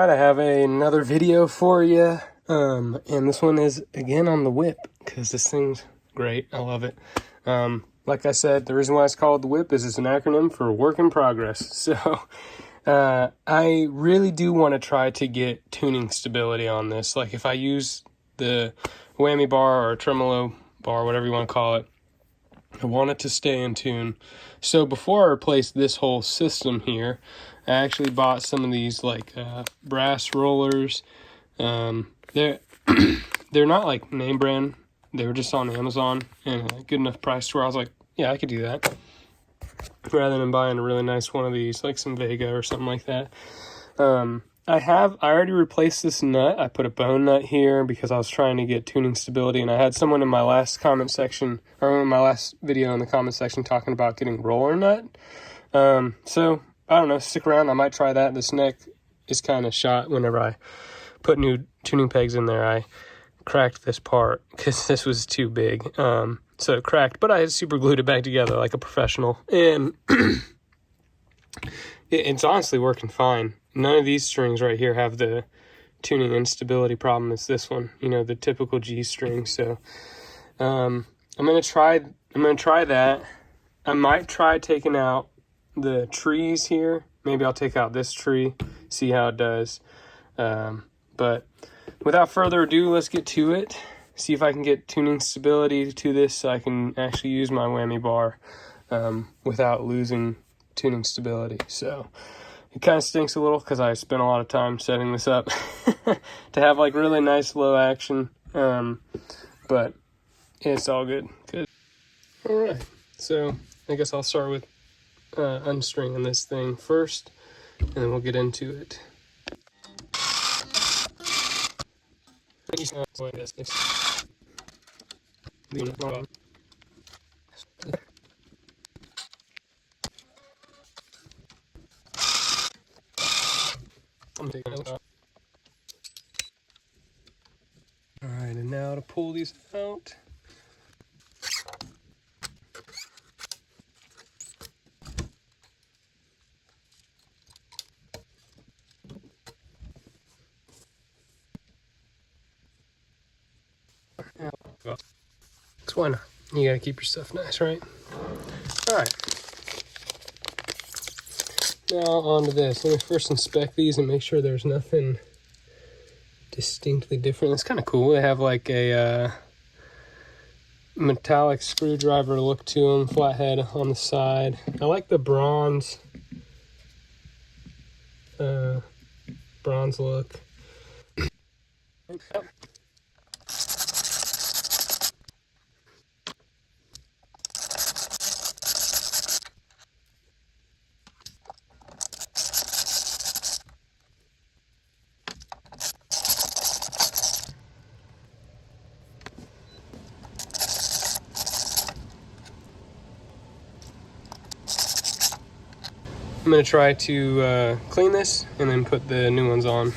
Alright, I have another video for you, and this one is again on the whip, because this thing's great. I love it. Like I said, the reason why it's called the whip is it's an acronym for work in progress. So I really do want to try to get tuning stability on this. Like if I use the whammy bar or tremolo bar, whatever you want to call it, I want it to stay in tune. So before I replaced this whole system here, I actually bought some of these like brass rollers. They're not like name brand. They were just on Amazon and a good enough price to where I was like, yeah, I could do that. Rather than buying a really nice one of these, like some Vega or something like that. I already replaced this nut. I put a bone nut here because I was trying to get tuning stability, and I had someone in my last comment section, or in my last video in the comment section, talking about getting roller nut. So I don't know, stick around. I might try that. This neck is kind of shot. Whenever I put new tuning pegs in there, I cracked this part because this was too big. So it cracked, but I super glued it back together like a professional, and it's honestly working fine. None of these strings right here have the tuning instability problem as this one, you know, the typical G string. So I'm gonna try that. I might try taking out the trees here. Maybe I'll take out this tree, see how it does. But without further ado, let's get to it. See if I can get tuning stability to this so I can actually use my whammy bar without losing tuning stability. So it kind of stinks a little because I spent a lot of time setting this up to have like really nice low action, but it's all good. All right, so I guess I'll start with unstringing this thing first, and then we'll get into it. Alright, and now to pull these out. Because why not? You gotta keep your stuff nice, right? Alright. Now on to this. Let me first inspect these and make sure there's nothing distinctly different. It's kind of cool. They have like a metallic screwdriver look to them, flathead on the side. I like the bronze look. I'm going to try to clean this and then put the new ones on.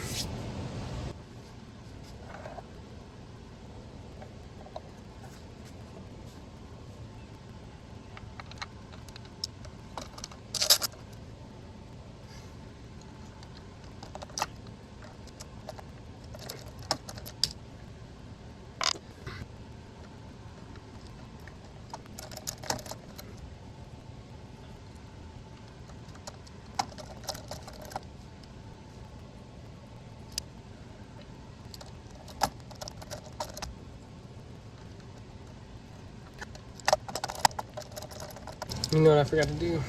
You know what I forgot to do?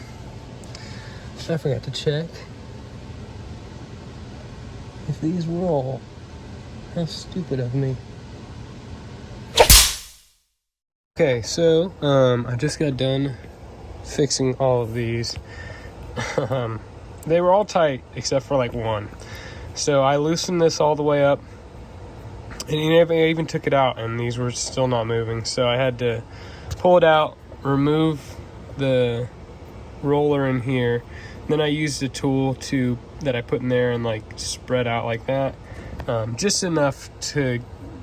I forgot to check if these roll. How stupid of me. Okay, so I just got done fixing all of these. They were all tight except for like one. So I loosened this all the way up, and I even took it out, and these were still not moving. So I had to pull it out, remove the roller in here, and then I used a tool that I put in there and like spread out like that, just enough to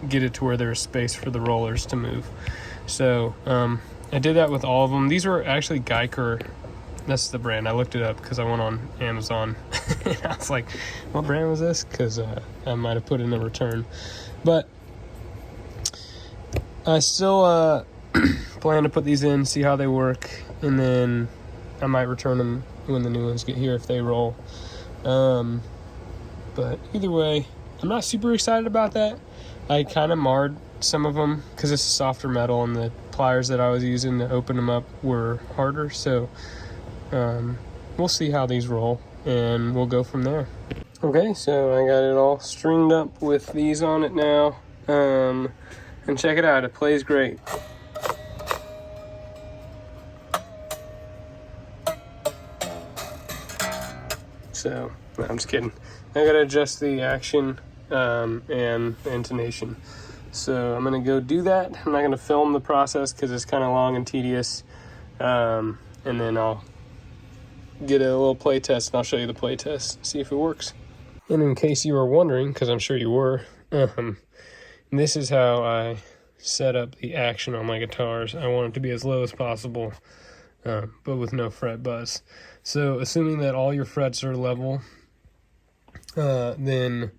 get it to where there was space for the rollers to move. So I did that with all of them. These were actually Geiger That's the brand. I looked it up because I went on Amazon. And I was like, what brand was this? Because I might have put in a return. But I still plan to put these in, see how they work, and then I might return them when the new ones get here if they roll. But either way, I'm not super excited about that. I kind of marred some of them because it's a softer metal, and the pliers that I was using to open them up were harder. So we'll see how these roll, and we'll go from there. Okay, so I got it all stringed up with these on it now. And check it out, it plays great. So, no, I'm just kidding. I gotta adjust the action and intonation. So I'm gonna go do that. I'm not gonna film the process because it's kind of long and tedious. And then I'll get a little play test and I'll show you the play test, see if it works. And in case you were wondering, because I'm sure you were, this is how I set up the action on my guitars. I want it to be as low as possible, but with no fret buzz. So assuming that all your frets are level, then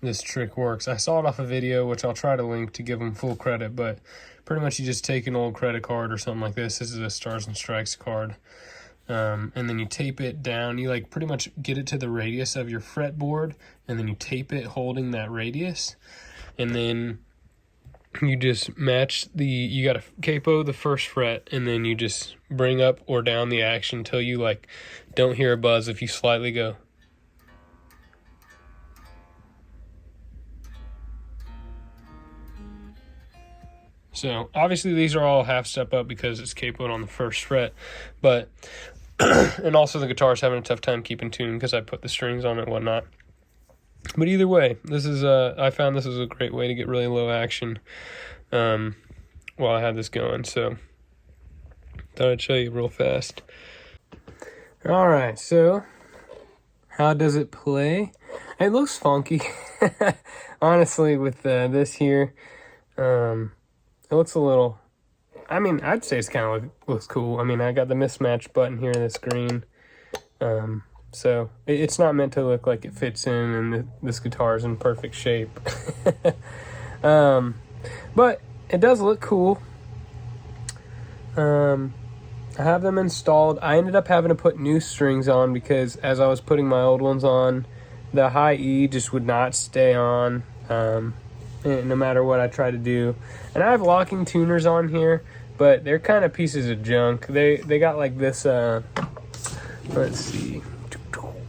this trick works. I saw it off a video, which I'll try to link to give them full credit, but pretty much you just take an old credit card or something like this. This is a Stars and Strikes card. And then you tape it down. You like pretty much get it to the radius of your fretboard, and then you tape it holding that radius. And then you just match you got to capo the first fret, and then you just bring up or down the action until you like don't hear a buzz if you slightly go. So obviously these are all half step up because it's capoed on the first fret, but and also the guitar's having a tough time keeping tune because I put the strings on it and whatnot. But either way, this is I found this is a great way to get really low action while I had this going. So thought I'd show you real fast. All right, so how does it play? It looks funky, honestly. With this here, it looks a little. I mean, I'd say it's kind of looks cool. I mean, I got the mismatch button here, this green. So it's not meant to look like it fits in and this guitar is in perfect shape. But it does look cool. I have them installed. I ended up having to put new strings on because as I was putting my old ones on, the high E just would not stay on, no matter what I try to do. And I have locking tuners on here, but they're kind of pieces of junk. They got like this, let's see.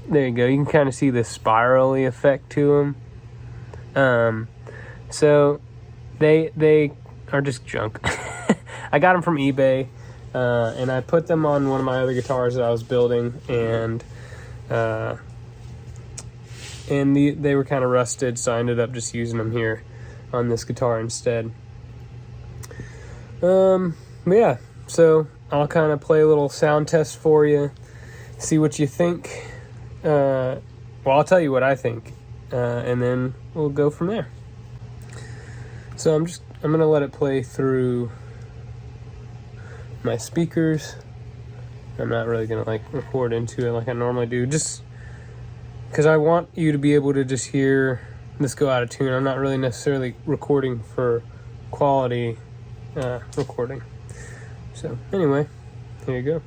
There you go. You can kind of see the spirally effect to them. So they are just junk. I got them from eBay, and I put them on one of my other guitars that I was building, and they were kind of rusted, so I ended up just using them here on this guitar instead. But yeah, so I'll kind of play a little sound test for you, see what you think. Well, I'll tell you what I think, and then we'll go from there. So I'm gonna let it play through my speakers. I'm not really gonna like record into it like I normally do, just because I want you to be able to just hear this go out of tune. I'm not really necessarily recording for quality recording. So anyway, here you go.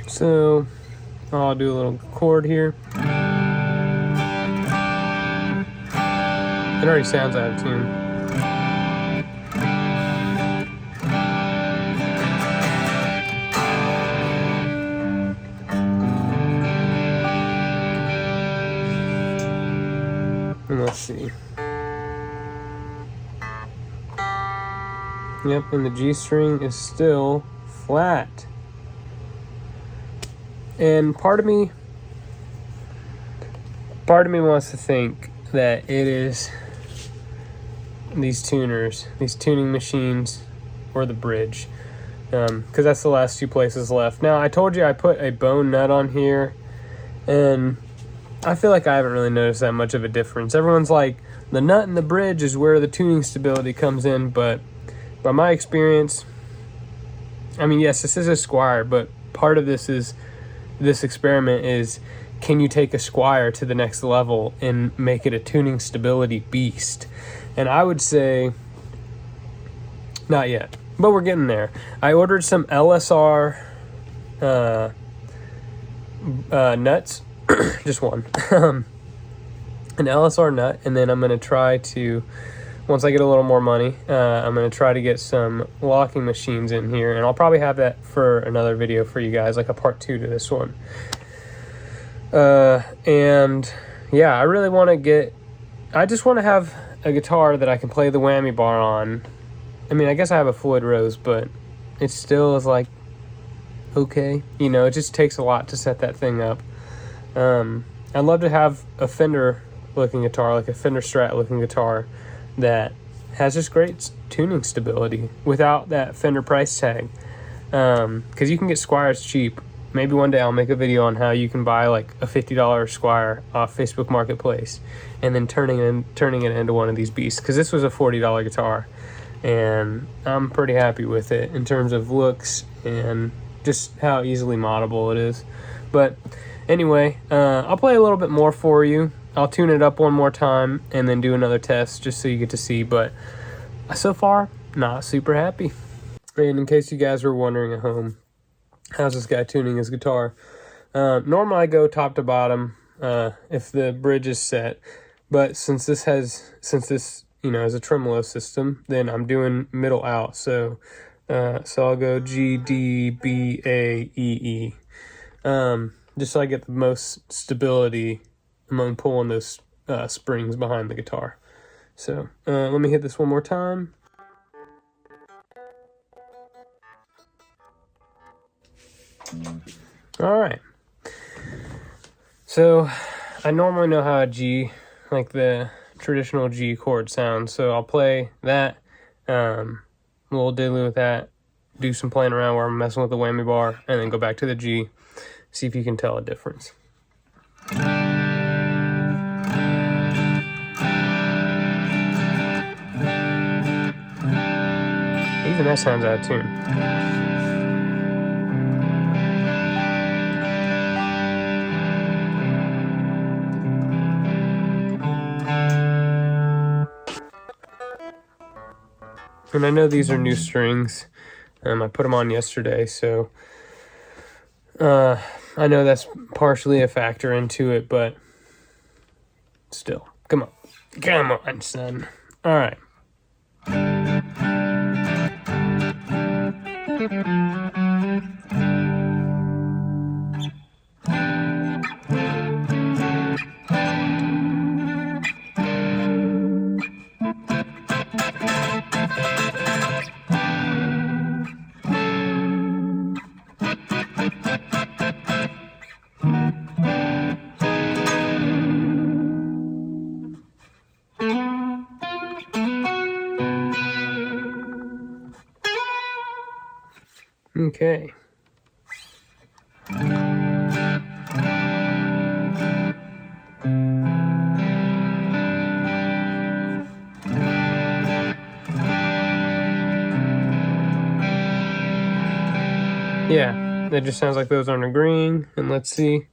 So I'll do a little chord here. It already sounds out of tune. And let's see. Yep, and the G string is still flat. And part of me wants to think that it is these tuners, these tuning machines, or the bridge, because that's the last two places left. Now, I told you I put a bone nut on here, and I feel like I haven't really noticed that much of a difference. Everyone's like, the nut and the bridge is where the tuning stability comes in, but by my experience, I mean, yes, this is a Squire, but part of this experiment is, can you take a Squire to the next level and make it a tuning stability beast? And I would say not yet, but we're getting there. I ordered some LSR nuts, just one, an LSR nut, and then I'm going to try to, once I get a little more money, I'm going to try to get some locking machines in here, and I'll probably have that for another video for you guys, like a part 2 to this one. And yeah, I really want to I just want to have a guitar that I can play the whammy bar on. I mean, I guess I have a Floyd Rose, but it still is like, okay, you know, it just takes a lot to set that thing up. I'd love to have a Fender looking guitar, like a Fender Strat looking guitar that has just great tuning stability without that Fender price tag. Because you can get Squires cheap. Maybe one day I'll make a video on how you can buy like a $50 Squire off Facebook Marketplace and then turning it into one of these beasts. Because this was a $40 guitar, and I'm pretty happy with it in terms of looks and just how easily moddable it is. But anyway, I'll play a little bit more for you. I'll tune it up one more time and then do another test just so you get to see. But so far, not super happy. And in case you guys were wondering at home, how's this guy tuning his guitar? Normally I go top to bottom if the bridge is set, but since this you know, is a tremolo system, then I'm doing middle out. So I'll go G, D, B, A, E, E, just so I get the most stability among pulling those springs behind the guitar. So let me hit this one more time. All right. So I normally know how a G, like the traditional G chord sounds, so I'll play that, a little diddly with that, do some playing around where I'm messing with the whammy bar, and then go back to the G, see if you can tell a difference. Even that sounds out of tune. And I know these are new strings. I put them on yesterday, so I know that's partially a factor into it, but still, come on, son. All right. Okay. Yeah, that just sounds like those aren't agreeing. And let's see.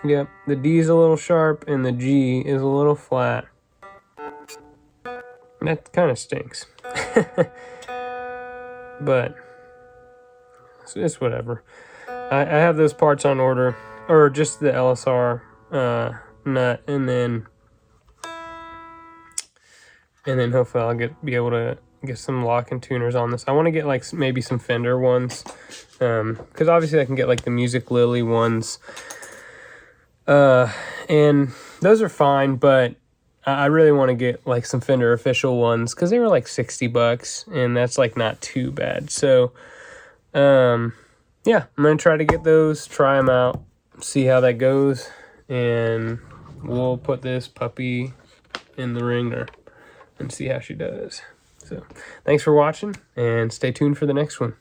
Yep, the D is a little sharp and the G is a little flat. That kind of stinks. But it's whatever. I have those parts on order, or just the LSR nut, and then hopefully I'll be able to get some locking tuners on this. I want to get like maybe some Fender ones, because obviously I can get like the Music Lily ones, and those are fine, but I really want to get like some Fender official ones because they were like $60, and that's like not too bad. So, yeah, I'm gonna try to get those, try them out, see how that goes, and we'll put this puppy in the ringer and see how she does. So, thanks for watching, and stay tuned for the next one.